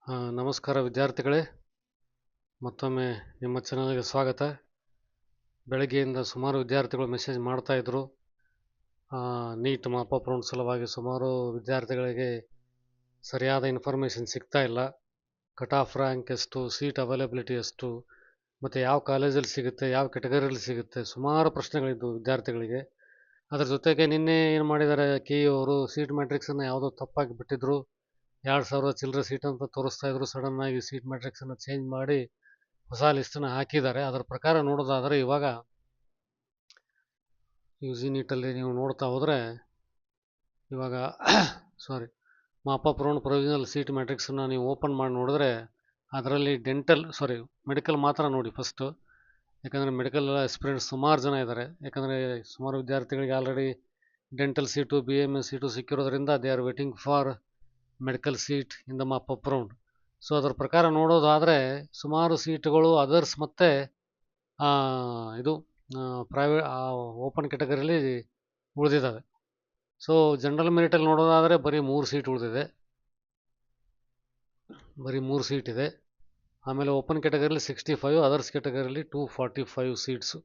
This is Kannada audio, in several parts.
ನಮಸ್ಕಾರ ವಿದ್ಯಾರ್ಥಿಗಳೇ, ಮತ್ತೊಮ್ಮೆ ನಿಮ್ಮ ಚಾನಲ್ಗೆ ಸ್ವಾಗತ. ಬೆಳಗ್ಗೆಯಿಂದ ಸುಮಾರು ವಿದ್ಯಾರ್ಥಿಗಳು ಮೆಸೇಜ್ ಮಾಡ್ತಾಯಿದ್ರು. ನೀಟ್ ಮಾಪಪ್ ರೌಂಡ್ ಸಲುವಾಗಿ ಸುಮಾರು ವಿದ್ಯಾರ್ಥಿಗಳಿಗೆ ಸರಿಯಾದ ಇನ್ಫಾರ್ಮೇಷನ್ ಸಿಗ್ತಾ ಇಲ್ಲ. ಕಟ್ ಆಫ್ ರ್ಯಾಂಕ್ ಎಷ್ಟು, ಸೀಟ್ ಅವೈಲಬಿಲಿಟಿ ಎಷ್ಟು, ಮತ್ತು ಯಾವ ಕಾಲೇಜಲ್ಲಿ ಸಿಗುತ್ತೆ, ಯಾವ ಕೆಟಗರಿಯಲ್ಲಿ ಸಿಗುತ್ತೆ, ಸುಮಾರು ಪ್ರಶ್ನೆಗಳಿದ್ದು ವಿದ್ಯಾರ್ಥಿಗಳಿಗೆ. ಅದರ ಜೊತೆಗೆ ನಿನ್ನೆ ಏನು ಮಾಡಿದ್ದಾರೆ, ಕೆ ಅವರು ಸೀಟ್ ಮ್ಯಾಟ್ರಿಕ್ಸನ್ನು ಯಾವುದೋ ತಪ್ಪಾಗಿ ಬಿಟ್ಟಿದ್ರು. 2,000 ಚಿಲ್ಲರೆ ಸೀಟ್ ಅಂತ ತೋರಿಸ್ತಾ ಇದ್ರು. ಸಡನ್ನಾಗಿ ಸೀಟ್ ಮ್ಯಾಟ್ರಿಕ್ಸನ್ನು ಚೇಂಜ್ ಮಾಡಿ ಹೊಸ ಲಿಸ್ಟನ್ನು ಹಾಕಿದ್ದಾರೆ. ಅದರ ಪ್ರಕಾರ ನೋಡೋದಾದರೆ ಇವಾಗ ಯು ಜಿ ನೀಟಲ್ಲಿ ನೀವು ನೋಡ್ತಾ ಹೋದರೆ ಇವಾಗ ಮಾಪಪ್ ರೌಂಡ್ ಪ್ರೊವಿಷನಲ್ ಸೀಟ್ ಮ್ಯಾಟ್ರಿಕ್ಸನ್ನು ನೀವು ಓಪನ್ ಮಾಡಿ ನೋಡಿದ್ರೆ ಅದರಲ್ಲಿ ಮೆಡಿಕಲ್ ಮಾತ್ರ ನೋಡಿ ಫಸ್ಟು. ಯಾಕಂದರೆ ಮೆಡಿಕಲ್ ಆಸ್ಪಿರೆಂಟ್ಸ್ ಸುಮಾರು ಜನ ಇದ್ದಾರೆ. ಯಾಕಂದರೆ ಸುಮಾರು ವಿದ್ಯಾರ್ಥಿಗಳಿಗೆ already dental seat, BMS seat ಸಿಕ್ಕಿರೋದ್ರಿಂದ they are waiting for medical seat in the mop up round. So ಅದರ ಪ್ರಕಾರ ನೋಡೋದಾದರೆ ಸುಮಾರು ಸೀಟುಗಳು ಅದರ್ಸ್ ಮತ್ತು ಇದು ಪ್ರೈವೇಟ್ ಓಪನ್ ಕೆಟಗರಿಯಲ್ಲಿ ಉಳಿದಿದ್ದಾವೆ. ಸೊ ಜನರಲ್ ಮೆರಿಟಲ್ಲಿ ನೋಡೋದಾದರೆ ಬರೀ 3 ಸೀಟ್ ಉಳಿದಿದೆ, ಬರೀ 3 ಸೀಟ್ ಇದೆ. ಆಮೇಲೆ ಓಪನ್ ಕೆಟಗರಿಯಲ್ಲಿ 65, ಅದರ್ಸ್ ಕೆಟಗರಿಯಲ್ಲಿ 245 ಸೀಟ್ಸು.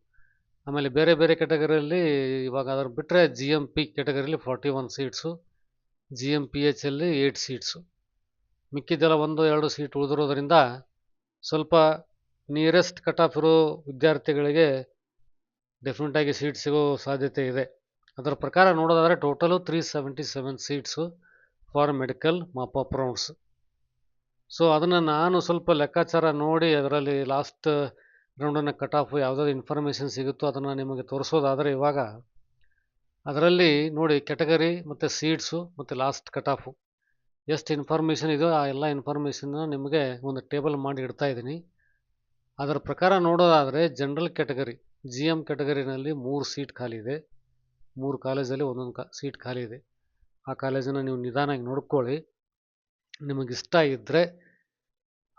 ಆಮೇಲೆ ಬೇರೆ ಬೇರೆ ಕೆಟಗರಿಯಲ್ಲಿ ಇವಾಗ ಅದರ ಬಿಟ್ಟರೆ GMP ಕೆಟಗರಿಯಲ್ಲಿ 41 ಸೀಟ್ಸು, GMPH ಅಲ್ಲಿ 8 ಸೀಟ್ಸು. ಮಿಕ್ಕಿದ್ದೆಲ್ಲ 1-2 ಸೀಟ್ ಉಳಿದಿರೋದ್ರಿಂದ ಸ್ವಲ್ಪ ನಿಯರೆಸ್ಟ್ ಕಟ್ ಆಫ್ ಇರೋ ವಿದ್ಯಾರ್ಥಿಗಳಿಗೆ ಡೆಫಿನೆಟಾಗಿ ಸೀಟ್ ಸಿಗೋ ಸಾಧ್ಯತೆ ಇದೆ. ಅದರ ಪ್ರಕಾರ ನೋಡೋದಾದರೆ total 377 seats for medical mop-up rounds. So ಅದನ್ನು ನಾನು ಸ್ವಲ್ಪ ಲೆಕ್ಕಾಚಾರ ನೋಡಿ ಅದರಲ್ಲಿ ಲಾಸ್ಟ್ ರೌಂಡನ್ನು ಕಟ್ ಆಫ್ ಯಾವುದಾದ್ರು ಇನ್ಫಾರ್ಮೇಷನ್ ಸಿಗುತ್ತೋ ಅದನ್ನು ನಿಮಗೆ ತೋರಿಸೋದಾದರೆ ಇವಾಗ ಅದರಲ್ಲಿ ನೋಡಿ ಕೆಟಗರಿ ಮತ್ತು ಸೀಟ್ಸು ಮತ್ತು ಲಾಸ್ಟ್ ಕಟ್ ಆಫು ಎಷ್ಟು ಇನ್ಫಾರ್ಮೇಷನ್ ಇದೆಯೋ ಆ ಎಲ್ಲ ಇನ್ಫಾರ್ಮೇಷನ್ನ ನಿಮಗೆ ಒಂದು ಟೇಬಲ್ ಮಾಡಿ ಇಡ್ತಾ ಇದ್ದೀನಿ. ಅದರ ಪ್ರಕಾರ ನೋಡೋದಾದರೆ ಜನರಲ್ ಕೆಟಗರಿ GM ಕೆಟಗರಿನಲ್ಲಿ 3 ಸೀಟ್ ಖಾಲಿ ಇದೆ. 3 ಕಾಲೇಜಲ್ಲಿ ಒಂದೊಂದು ಸೀಟ್ ಖಾಲಿ ಇದೆ. ಆ ಕಾಲೇಜನ್ನು ನೀವು ನಿಧಾನಾಗಿ ನೋಡ್ಕೊಳ್ಳಿ. ನಿಮಗಿಷ್ಟ ಇದ್ದರೆ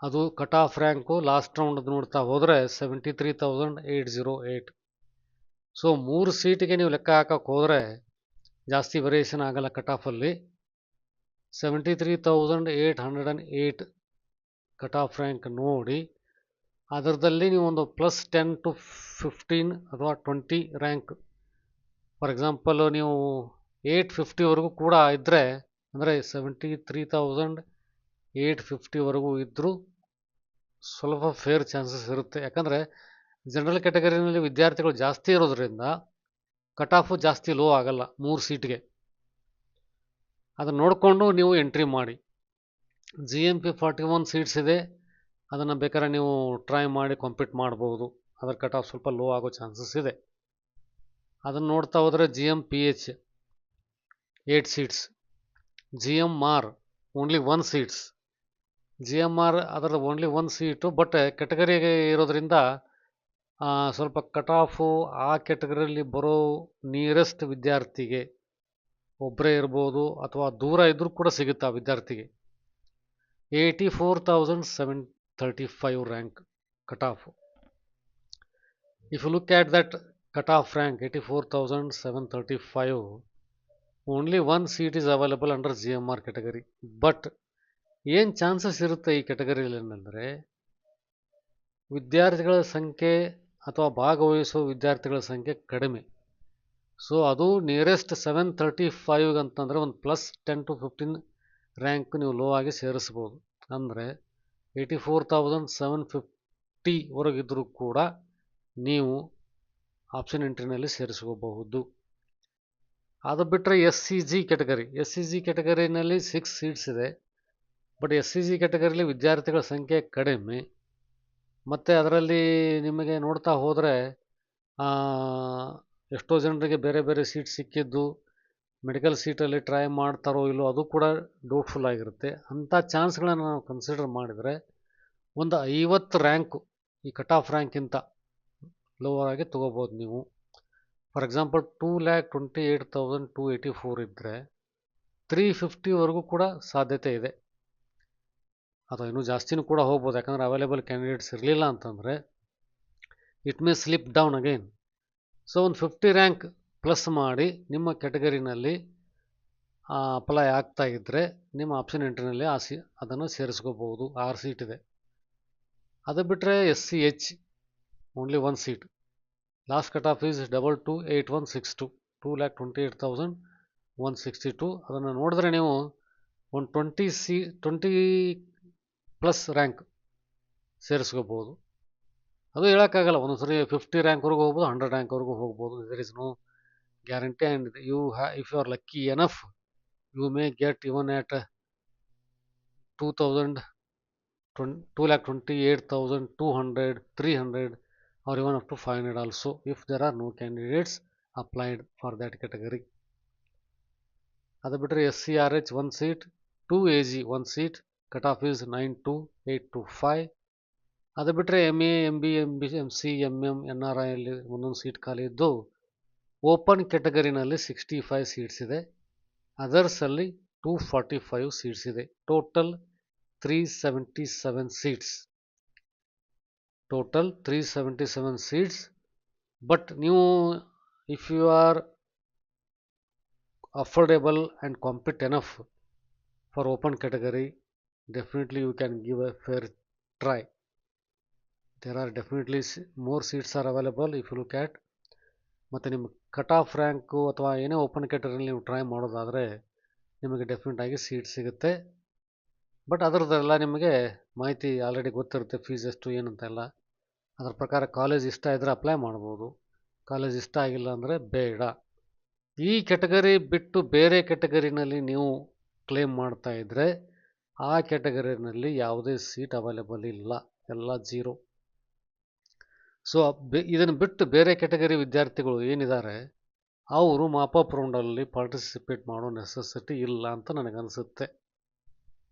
ಅದು cut off rank last round ನೋಡ್ತಾ ಹೋದರೆ 73,808. ಸೊ 3 ಸೀಟಿಗೆ ನೀವು ಲೆಕ್ಕ ಹಾಕಕ್ಕೆ ಹೋದರೆ ಜಾಸ್ತಿ ವೇರಿಯೇಷನ್ ಆಗಲ್ಲ ಕಟ್ ಆಫಲ್ಲಿ. 73,808 ಕಟ್ ಆಫ್ ರ್ಯಾಂಕ್ ನೋಡಿ ಅದರದಲ್ಲಿ ನೀವು ಒಂದು +10 to 15 ಅಥವಾ 20 ರ್ಯಾಂಕ್, ಫಾರ್ ಎಕ್ಸಾಂಪಲ್ ನೀವು 850ವರೆಗೂ ಕೂಡ ಇದ್ದರೆ, ಅಂದರೆ 73,850ವರೆಗೂ ಇದ್ದರೂ ಸ್ವಲ್ಪ ಫೇರ್ ಚಾನ್ಸಸ್ ಇರುತ್ತೆ. ಯಾಕಂದರೆ ಜನರಲ್ ಕ್ಯಾಟಗರಿನಲ್ಲಿ ವಿದ್ಯಾರ್ಥಿಗಳು ಜಾಸ್ತಿ ಇರೋದ್ರಿಂದ ಕಟ್ ಆಫು ಜಾಸ್ತಿ ಲೋ ಆಗಲ್ಲ 3 ಸೀಟ್ಗೆ. ಅದನ್ನು ನೋಡಿಕೊಂಡು ನೀವು ಎಂಟ್ರಿ ಮಾಡಿ. GMP 41 ಸೀಟ್ಸ್ ಇದೆ, ಅದನ್ನು ಬೇಕಾದ್ರೆ ನೀವು ಟ್ರೈ ಮಾಡಿ ಕಾಂಪೀಟ್ ಮಾಡ್ಬೋದು. ಅದರ ಕಟ್ ಆಫ್ ಸ್ವಲ್ಪ ಲೋ ಆಗೋ ಚಾನ್ಸಸ್ ಇದೆ. ಅದನ್ನು ನೋಡ್ತಾ ಹೋದರೆ GMPH 8 seats, GMR only 1 seats. GMR ಅದರ ಓನ್ಲಿ 1 ಸೀಟು, ಬಟ್ ಕೆಟಗರಿಗೆ ಇರೋದ್ರಿಂದ ಸ್ವಲ್ಪ ಕಟ್ ಆಫು ಆ ಕೆಟಗರಿಯಲ್ಲಿ ಬರೋ ನಿಯರೆಸ್ಟ್ ವಿದ್ಯಾರ್ಥಿಗೆ ಒಬ್ಬರೇ ಇರ್ಬೋದು ಅಥವಾ ದೂರ ಇದ್ದರೂ ಕೂಡ ಸಿಗುತ್ತೆ ಆ ವಿದ್ಯಾರ್ಥಿಗೆ. 84,735 rank cut off. If you look at that cut off rank 84,735, only 1 seat is available under GMR category. But ಏನು ಚಾನ್ಸಸ್ ಇರುತ್ತೆ ಈ ಕೆಟಗರಿಯಲ್ಲಿ ಅಂದರೆ ವಿದ್ಯಾರ್ಥಿಗಳ ಸಂಖ್ಯೆ ಅಥವಾ ಭಾಗವಹಿಸುವ ವಿದ್ಯಾರ್ಥಿಗಳ ಸಂಖ್ಯೆ ಕಡಿಮೆ. ಸೊ ಅದು ನಿಯರೆಸ್ಟ್ 735 ಅಂತಂದರೆ ಒಂದು +10 to 15 ರ್ಯಾಂಕ್ ನೀವು ಲೋ ಆಗಿ ಸೇರಿಸ್ಬೋದು. ಅಂದರೆ 84,750ವರೆಗಿದ್ದರೂ ಕೂಡ ನೀವು ಆಪ್ಷನ್ ಎಂಟ್ರಿನಲ್ಲಿ ಸೇರಿಸ್ಕೋಬಹುದು. ಅದು ಬಿಟ್ಟರೆ SCG ಕೆಟಗರಿ, SCG ಕೆಟಗರಿನಲ್ಲಿ 6 ಸೀಟ್ಸ್ ಇದೆ. ಬಟ್ SCG ಕೆಟಗರಿಯಲ್ಲಿ ವಿದ್ಯಾರ್ಥಿಗಳ ಸಂಖ್ಯೆ ಕಡಿಮೆ. ಮತ್ತು ಅದರಲ್ಲಿ ನಿಮಗೆ ನೋಡ್ತಾ ಹೋದರೆ ಎಷ್ಟೋ ಜನರಿಗೆ ಬೇರೆ ಬೇರೆ ಸೀಟ್ ಸಿಕ್ಕಿದ್ದು ಮೆಡಿಕಲ್ ಸೀಟಲ್ಲಿ ಟ್ರೈ ಮಾಡ್ತಾರೋ ಇಲ್ಲೋ ಅದು ಕೂಡ ಡೌಟ್ಫುಲ್ ಆಗಿರುತ್ತೆ. ಅಂಥ ಚಾನ್ಸ್ಗಳನ್ನು ನಾವು ಕನ್ಸಿಡರ್ ಮಾಡಿದರೆ ಒಂದು 50 ರ್ಯಾಂಕು ಈ ಕಟ್ ಆಫ್ ರ್ಯಾಂಕಿಂತ ಲೋವರ್ ಆಗಿ ತೊಗೋಬೋದು ನೀವು. ಫಾರ್ ಎಕ್ಸಾಂಪಲ್ 2,28,284 ಇದ್ದರೆ 350ವರೆಗೂ ಕೂಡ ಸಾಧ್ಯತೆ ಇದೆ. ಅಥವಾ ಇನ್ನೂ ಜಾಸ್ತಿನೂ ಕೂಡ ಹೋಗ್ಬೋದು. ಯಾಕಂದರೆ ಅವೈಲೇಬಲ್ ಕ್ಯಾಂಡಿಡೇಟ್ಸ್ ಇರಲಿಲ್ಲ ಅಂತಂದರೆ it may slip down again. So ಒಂದು 50 ರ್ಯಾಂಕ್ ಪ್ಲಸ್ ಮಾಡಿ ನಿಮ್ಮ ಕೆಟಗರಿನಲ್ಲಿ ಅಪ್ಲೈ ಆಗ್ತಾ ಇದ್ದರೆ ನಿಮ್ಮ ಆಪ್ಷನ್ ಎಂಟ್ರಿನಲ್ಲಿ ಅದನ್ನು ಸೇರಿಸ್ಕೋಬೋದು. 6 ಸೀಟ್ ಇದೆ. ಅದು ಬಿಟ್ಟರೆ SCH only 1 seat. Last cut off is 228162, 2,28,162. ಅದನ್ನು ನೋಡಿದ್ರೆ ನೀವು ಒಂದು 20 ಪ್ಲಸ್ ರ್ಯಾಂಕ್ ಸೇರಿಸ್ಕೋಬೋದು. ಅದು ಹೇಳೋಕ್ಕಾಗಲ್ಲ, ಒಂದೊಂದ್ಸರಿ 50 ರ್ಯಾಂಕ್ವರೆಗೂ ಹೋಗ್ಬೋದು, 100 ರ್ಯಾಂಕ್ವರೆಗೂ ಹೋಗ್ಬೋದು. There is no guarantee. And if you are lucky enough, you may get even at 228,200, 300, or even up to 500 also, if there are no candidates applied for that category. ಅದು ಬಿಟ್ಟರೆ SCRH 1 seat, 2AG 1 seat, cut off is 92825. ಅದು ಬಿಟ್ಟರೆ MA, MB, MC, MM, NRI ಅಲ್ಲಿ ಒಂದೊಂದು ಸೀಟ್ ಖಾಲಿ ಇದ್ದು, ಓಪನ್ ಕ್ಯಾಟಗರಿನಲ್ಲಿ 65 ಸೀಟ್ಸ್ ಇದೆ. ಅದರ್ಸಲ್ಲಿ 245 ಸೀಟ್ಸ್ ಇದೆ. Total 377 seats. Total 377 seats. But ನೀವು if you are affordable and compete enough for open category, definitely you can give a fair try. There are definitely more seats are available if you look at. ಮತ್ತು ನಿಮ್ಮ ಕಟ್ ಆಫ್ ರ್ಯಾಂಕು ಅಥವಾ ಏನೇ ಓಪನ್ ಕ್ಯಾಟಗರಿಯಲ್ಲಿ ನೀವು ಟ್ರೈ ಮಾಡೋದಾದರೆ ನಿಮಗೆ ಡೆಫಿನೆಟ್ ಆಗಿ ಸೀಟ್ ಸಿಗುತ್ತೆ. ಬಟ್ ಅದರದ್ದೆಲ್ಲ ನಿಮಗೆ ಮಾಹಿತಿ ಆಲ್ರೆಡಿ ಗೊತ್ತಿರುತ್ತೆ, ಫೀಸ್ ಎಷ್ಟು ಏನಂತೆಲ್ಲ. ಅದರ ಪ್ರಕಾರ ಕಾಲೇಜ್ ಇಷ್ಟ ಇದ್ದರೆ ಅಪ್ಲೈ ಮಾಡ್ಬೋದು, ಕಾಲೇಜ್ ಇಷ್ಟ ಆಗಿಲ್ಲ ಅಂದರೆ ಬೇಡ. ಈ ಕ್ಯಾಟಗರಿ ಬಿಟ್ಟು ಬೇರೆ ಕ್ಯಾಟಗರಿನಲ್ಲಿ ನೀವು ಕ್ಲೇಮ್ ಮಾಡ್ತಾ ಇದ್ದರೆ ಆ ಕ್ಯಾಟಗರಿನಲ್ಲಿ ಯಾವುದೇ ಸೀಟ್ ಅವೈಲೇಬಲ್ ಇಲ್ಲ, ಎಲ್ಲ ಜೀರೋ. ಸೊ ಇದನ್ನು ಬಿಟ್ಟು ಬೇರೆ ಕ್ಯಾಟಗರಿ ವಿದ್ಯಾರ್ಥಿಗಳು ಏನಿದ್ದಾರೆ ಅವರು ಮಾಪಪ್ ರೌಂಡಲ್ಲಿ ಪಾರ್ಟಿಸಿಪೇಟ್ ಮಾಡೋ ನೆಸೆಸಿಟಿ ಇಲ್ಲ ಅಂತ ನನಗನ್ಸುತ್ತೆ.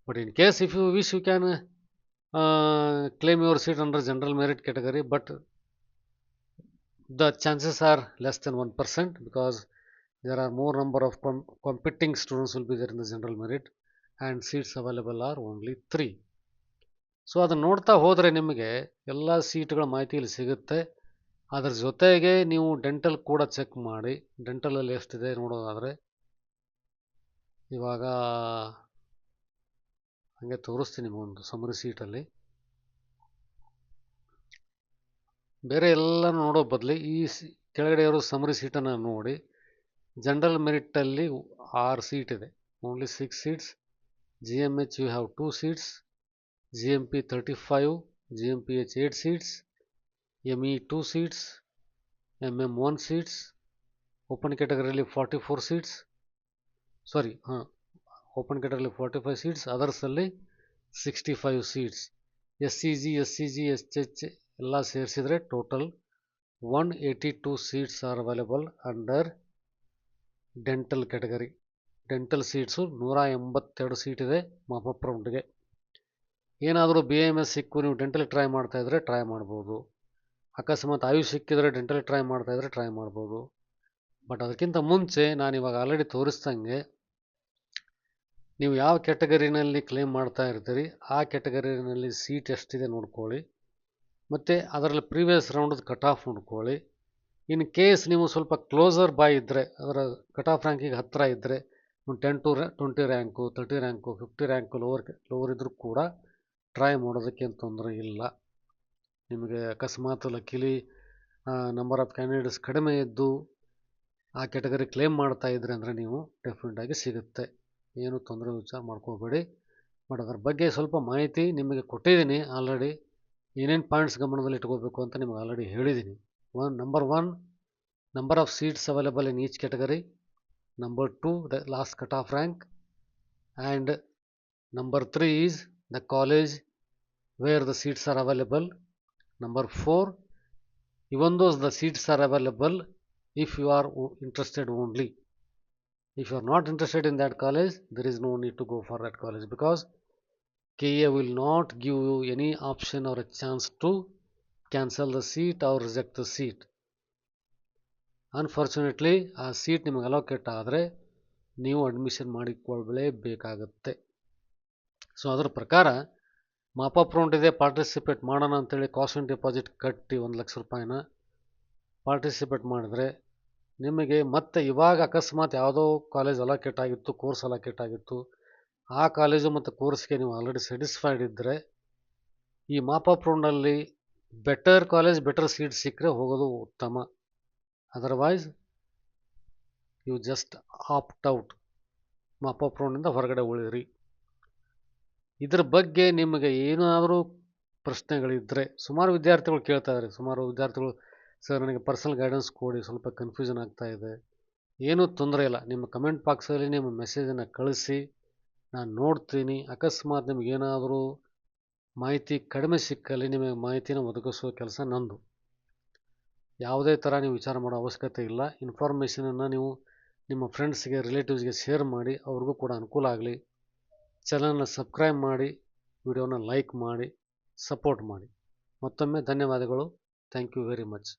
But in case if you wish you can claim your seat under general merit category, but the chances are less than 1% because there are more number of competing students will be there in the general merit and seats available are only 3. So ಅದನ್ನು ನೋಡ್ತಾ ಹೋದರೆ ನಿಮಗೆ ಎಲ್ಲ ಸೀಟ್ಗಳ ಮಾಹಿತಿ ಇಲ್ಲಿ ಸಿಗುತ್ತೆ. ಅದರ ಜೊತೆಗೆ ನೀವು ಡೆಂಟಲ್ ಕೂಡ ಚೆಕ್ ಮಾಡಿ. ಡೆಂಟಲಲ್ಲಿ ಎಷ್ಟಿದೆ ನೋಡೋದಾದರೆ ಇವಾಗ ಹಾಗೆ ತೋರಿಸ್ತೀನಿ ನಿಮಗೊಂದು ಸಮರಿ ಸೀಟಲ್ಲಿ. ಬೇರೆ ಎಲ್ಲ ನೋಡೋ ಬದಲು ಈ ಕೆಳಗಡೆ ಇರೋ ಸಮರಿ ಸೀಟನ್ನು ನೋಡಿ. ಜನರಲ್ ಮೆರಿಟಲ್ಲಿ 6 ಸೀಟ್ ಇದೆ, only 6 seats. GMH you have 2 seats, GMP 35, GMPH 8 seats, ME 2 seats, MM 1 seats. Open ಕ್ಯಾಟಗರಿಯಲ್ಲಿ 44 ಸೀಟ್ಸ್, ಓಪನ್ ಕ್ಯಾಟಗರಿಯಲ್ಲಿ 45 ಸೀಟ್ಸ್, ಅದರ್ಸಲ್ಲಿ 65 ಸೀಟ್ಸ್. SCG, SH ಎಲ್ಲ ಸೇರಿಸಿದರೆ total 182 seats are available under dental category. Dental seats 182 seat ಇದೆ ಮಾಪಪ್ ರೌಂಡ್ಗೆ. ಏನಾದರೂ BAMS ಸಿಕ್ಕು ನೀವು ಡೆಂಟಲ್ ಟ್ರೈ ಮಾಡ್ತಾಯಿದ್ರೆ ಟ್ರೈ ಮಾಡ್ಬೋದು. ಅಕಸ್ಮಾತ್ ಆಯುಷ್ ಸಿಕ್ಕಿದ್ರೆ ಡೆಂಟಲ್ ಟ್ರೈ ಮಾಡ್ತಾಯಿದ್ರೆ ಟ್ರೈ ಮಾಡ್ಬೋದು. ಬಟ್ ಅದಕ್ಕಿಂತ ಮುಂಚೆ ನಾನು ಇವಾಗ ಆಲ್ರೆಡಿ ತೋರಿಸ್ದಂಗೆ ನೀವು ಯಾವ ಕ್ಯಾಟಗರಿನಲ್ಲಿ ಕ್ಲೇಮ್ ಮಾಡ್ತಾ ಇರ್ತೀರಿ ಆ ಕ್ಯಾಟಗರಿನಲ್ಲಿ ಸೀಟ್ ಎಷ್ಟಿದೆ ನೋಡ್ಕೊಳ್ಳಿ. ಮತ್ತು ಅದರಲ್ಲಿ ಪ್ರೀವಿಯಸ್ ರೌಂಡದ ಕಟ್ ಆಫ್ ನೋಡ್ಕೊಳ್ಳಿ. ಇನ್ ಕೇಸ್ ನೀವು ಸ್ವಲ್ಪ ಕ್ಲೋಸರ್ ಬೈ ಇದ್ದರೆ, ಅದರ ಕಟ್ ಆಫ್ ರ್ಯಾಂಕಿಗೆ ಹತ್ತಿರ ಇದ್ದರೆ, 10 to 20 rank, 30 rank, 50 rank lower ಇದ್ದರೂ ಕೂಡ ಟ್ರೈ ಮಾಡೋದಕ್ಕೇನು ತೊಂದರೆ ಇಲ್ಲ. ನಿಮಗೆ ಅಕಸ್ಮಾತ್ ಲಕ್ಕಿಲಿ ನಂಬರ್ ಆಫ್ ಕ್ಯಾಂಡಿಡೇಟ್ಸ್ ಕಡಿಮೆ ಇದ್ದು ಆ ಕ್ಯಾಟಗರಿ ಕ್ಲೇಮ್ ಮಾಡ್ತಾ ಇದ್ದರೆ ಅಂದರೆ ನೀವು ಡೆಫಿನೆಟಾಗಿ ಸಿಗುತ್ತೆ, ಏನು ತೊಂದರೆ ವಿಚಾರ ಮಾಡ್ಕೋಬೇಡಿ. ಬಟ್ ಅದರ ಬಗ್ಗೆ ಸ್ವಲ್ಪ ಮಾಹಿತಿ ನಿಮಗೆ ಕೊಟ್ಟಿದ್ದೀನಿ ಆಲ್ರೆಡಿ. ಏನೇನು ಪಾಯಿಂಟ್ಸ್ ಗಮನದಲ್ಲಿ ಇಟ್ಕೋಬೇಕು ಅಂತ ನಿಮಗೆ ಆಲ್ರೆಡಿ ಹೇಳಿದ್ದೀನಿ. Number 1, number of seats available in each category. Number 2, the last cut-off rank. And number 3 is the college where the seats are available. Number 4, even though the seats are available, if you are interested only. If you are not interested in that college, there is no need to go for that college because KA will not give you any option or a chance to cancel the seat or reject the seat. Unfortunately ಆ ಸೀಟ್ ನಿಮಗೆ ಅಲೋಕೇಟ್ ಆದರೆ ನೀವು ಅಡ್ಮಿಷನ್ ಮಾಡಿಕೊಳ್ಳಲೇಬೇಕಾಗತ್ತೆ. ಸೊ ಅದರ ಪ್ರಕಾರ ಮಾಪಪ್ ರೌಂಡ್ ಇದೆ, ಪಾರ್ಟಿಸಿಪೇಟ್ ಮಾಡೋಣ ಅಂತೇಳಿ ಕಾಸ್ಟ್ ಆ್ಯಂಡ್ ಡೆಪಾಸಿಟ್ ಕಟ್ಟಿ 1 ಲಕ್ಷ ರೂಪಾಯಿನ ಪಾರ್ಟಿಸಿಪೇಟ್ ಮಾಡಿದ್ರೆ ನಿಮಗೆ ಮತ್ತೆ ಇವಾಗ ಅಕಸ್ಮಾತ್ ಯಾವುದೋ ಕಾಲೇಜ್ ಅಲಾಕೇಟ್ ಆಗಿತ್ತು, ಕೋರ್ಸ್ ಅಲಾಕೇಟ್ ಆಗಿತ್ತು, ಆ ಕಾಲೇಜು ಮತ್ತು ಕೋರ್ಸ್ಗೆ ನೀವು ಆಲ್ರೆಡಿ ಸ್ಯಾಟಿಸ್ಫೈಡ್ ಇದ್ದರೆ ಈ ಮಾಪಪ್ ರೌಂಡಲ್ಲಿ ಬೆಟರ್ ಕಾಲೇಜ್ ಬೆಟರ್ ಸೀಟ್ ಸಿಕ್ಕರೆ ಹೋಗೋದು ಉತ್ತಮ. Otherwise you just opt out, mop up ರೌಂಡಿಂದ ಹೊರಗಡೆ ಉಳಿಯಿರಿ. ಇದ್ರ ಬಗ್ಗೆ ನಿಮಗೆ ಏನಾದರೂ ಪ್ರಶ್ನೆಗಳಿದ್ದರೆ, ಸುಮಾರು ವಿದ್ಯಾರ್ಥಿಗಳು ಕೇಳ್ತಾ ಇದ್ದಾರೆ, ಸುಮಾರು ವಿದ್ಯಾರ್ಥಿಗಳು ಸರ್ ನನಗೆ ಪರ್ಸನಲ್ ಗೈಡೆನ್ಸ್ ಕೊಡಿ, ಸ್ವಲ್ಪ ಕನ್ಫ್ಯೂಷನ್ ಆಗ್ತಾ ಇದೆ. ಏನೂ ತೊಂದರೆ ಇಲ್ಲ, ನಿಮ್ಮ ಕಮೆಂಟ್ ಬಾಕ್ಸಲ್ಲಿ ನಿಮ್ಮ ಮೆಸೇಜನ್ನು ಕಳಿಸಿ, ನಾನು ನೋಡ್ತೀನಿ. ಅಕಸ್ಮಾತ್ ನಿಮಗೇನಾದರೂ ಮಾಹಿತಿ ಕಡಿಮೆ ಸಿಕ್ಕಲ್ಲಿ ನಿಮಗೆ ಮಾಹಿತಿನ ಒದಗಿಸೋ ಕೆಲಸ ನಂದು. ಯಾವುದೇ ಥರ ನೀವು ವಿಚಾರ ಮಾಡೋ ಅವಶ್ಯಕತೆ ಇಲ್ಲ. ಇನ್ಫಾರ್ಮೇಷನನ್ನು ನೀವು ನಿಮ್ಮ ಫ್ರೆಂಡ್ಸ್ಗೆ, ರಿಲೇಟಿವ್ಸ್ಗೆ ಶೇರ್ ಮಾಡಿ, ಅವ್ರಿಗೂ ಕೂಡ ಅನುಕೂಲ ಆಗಲಿ. ಚಾನಲ್ನ ಸಬ್ಸ್ಕ್ರೈಬ್ ಮಾಡಿ, ವಿಡಿಯೋನ ಲೈಕ್ ಮಾಡಿ, ಸಪೋರ್ಟ್ ಮಾಡಿ. ಮತ್ತೊಮ್ಮೆ ಧನ್ಯವಾದಗಳು. Thank you very much.